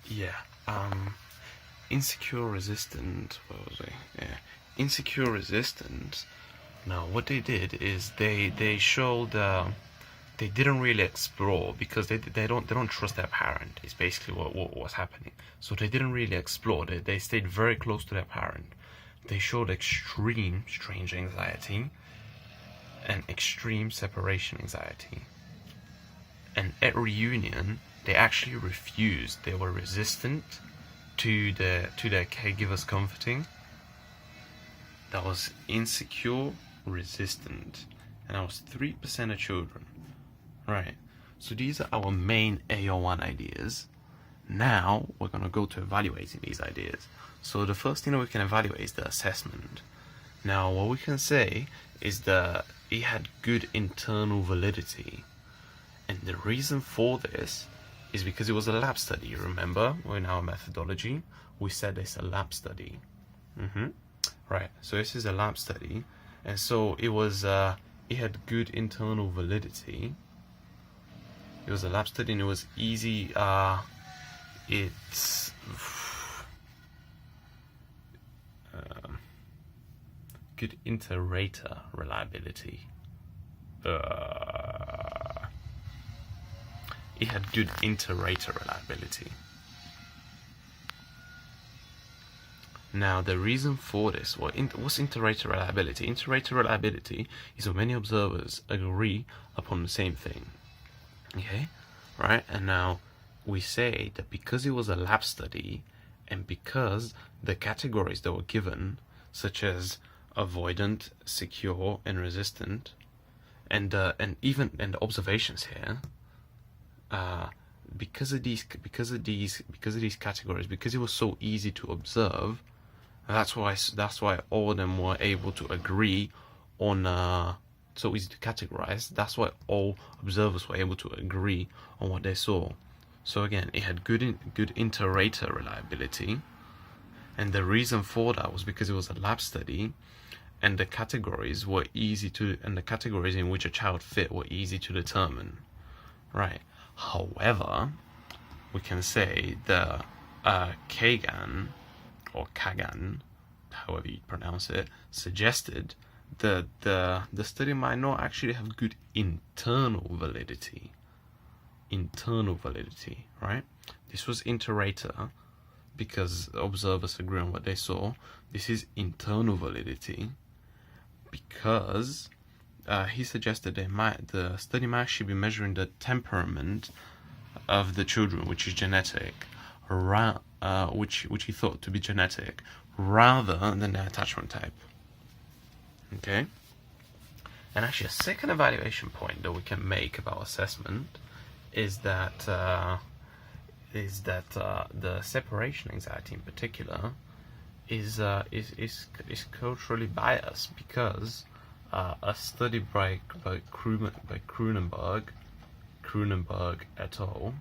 Yeah. Insecure resistant. What was it? Yeah. Insecure resistant. Now, what they did is they showed they didn't really explore because they don't trust their parent. Is basically what was happening. So they didn't really explore. They stayed very close to their parent. They showed extreme strange anxiety and extreme separation anxiety. And at reunion, they actually refused. They were resistant to their caregivers comforting. That was insecure, resistant, and that was 3% of children. Right. So these are our main AO1 ideas. Now we're gonna go to evaluating these ideas. So the first thing that we can evaluate is the assessment. Now what we can say is that it had good internal validity. And the reason for this is because it was a lab study. You remember, in our methodology, we said it's a lab study. Right, so this is a lab study. And so it had good internal validity. It was a lab study and it was easy. It's good inter-rater reliability. It had good inter-rater reliability. Now, the reason for this, what's inter-rater reliability? Inter-rater reliability is when many observers agree upon the same thing. Okay, right? And now we say that because it was a lab study and because the categories that were given, such as avoidant, secure, and resistant, and the observations here, because of these categories, because it was so easy to observe, that's why all of them were able to agree on so easy to categorize. That's why all observers were able to agree on what they saw. So again, it had good inter-rater reliability, and the reason for that was because it was a lab study, and the categories in which a child fit were easy to determine, right? However, we can say the Kagan or Kagan, however you pronounce it, suggested that the study might not actually have good internal validity. Right? This was inter-rater because observers agree on what they saw. This is internal validity because he suggested the study might actually be measuring the temperament of the children, which is genetic, which he thought to be genetic, rather than their attachment type. Okay. And actually, a second evaluation point that we can make about assessment is that the separation anxiety in particular is culturally biased because a study by Kroonenberg et al.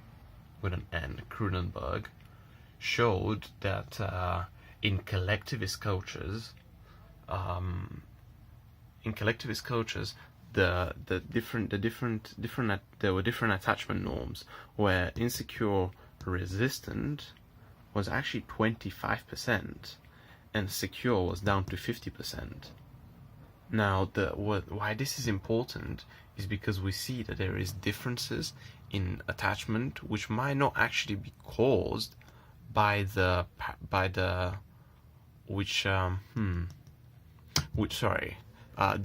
With an N, Kroonenberg, showed that in collectivist cultures, there were different attachment norms, where insecure resistant was actually 25%, and secure was down to 50%. Now, why this is important is because we see that there is differences in attachment which might not actually be caused by the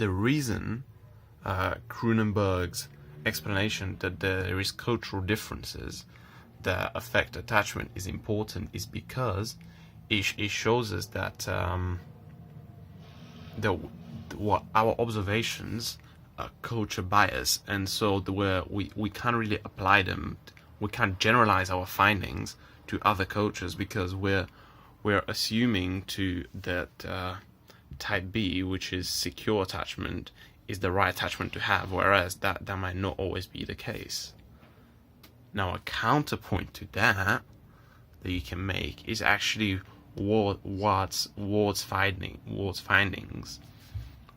reason Kroonenberg's explanation that there is cultural differences that affect attachment is important is because it shows us that what our observations are culture bias, and so we can't really apply them. We can't generalize our findings to other cultures because we're assuming that type B, which is secure attachment, is the right attachment to have, whereas that might not always be the case. Now, a counterpoint to that you can make is actually Ward's findings,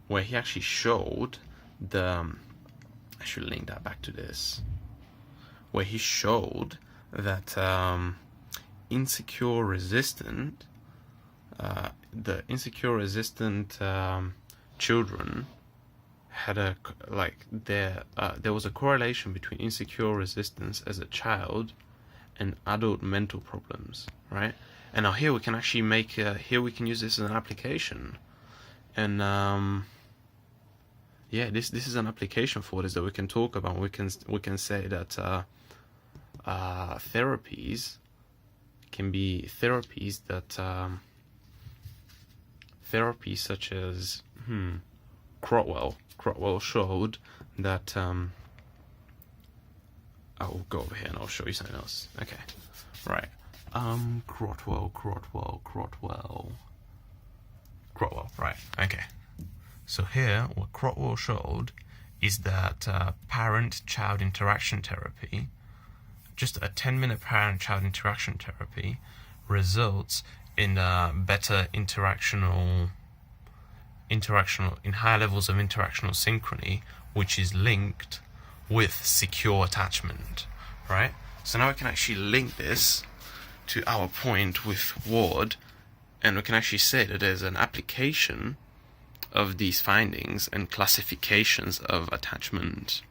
where he actually showed I should link that back to this, where he showed that insecure resistant, children had there was a correlation between insecure resistance as a child and adult mental problems, right? And now here we can actually here we can use this as an application, and yeah, this is an application for this that we can talk about. We can say that therapies can be therapies such as Crotwell showed that I'll go over here and I'll show you something else. Okay, right. Crotwell, right. Okay. So here, what Crotwell showed is that parent-child interaction therapy, just a 10-minute parent-child interaction therapy, results in better in higher levels of interactional synchrony, which is linked with secure attachment, right? So now we can actually link this to our point with Ward, and we can actually say that there's an application of these findings and classifications of attachment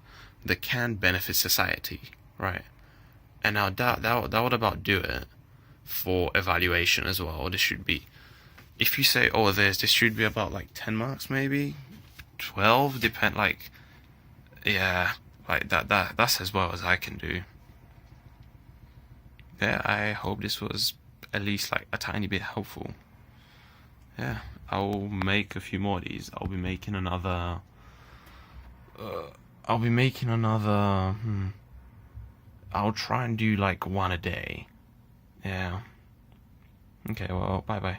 that can benefit society, right? And now that would about do it for evaluation as well. This should be, if you say, oh, this should be about like 10 marks, maybe 12, yeah, like that's as well as I can do. Yeah, I hope this was at least like a tiny bit helpful. Yeah, I'll make a few more of these. I'll be making another. I'll try and do like one a day. Yeah. Okay, well, bye bye.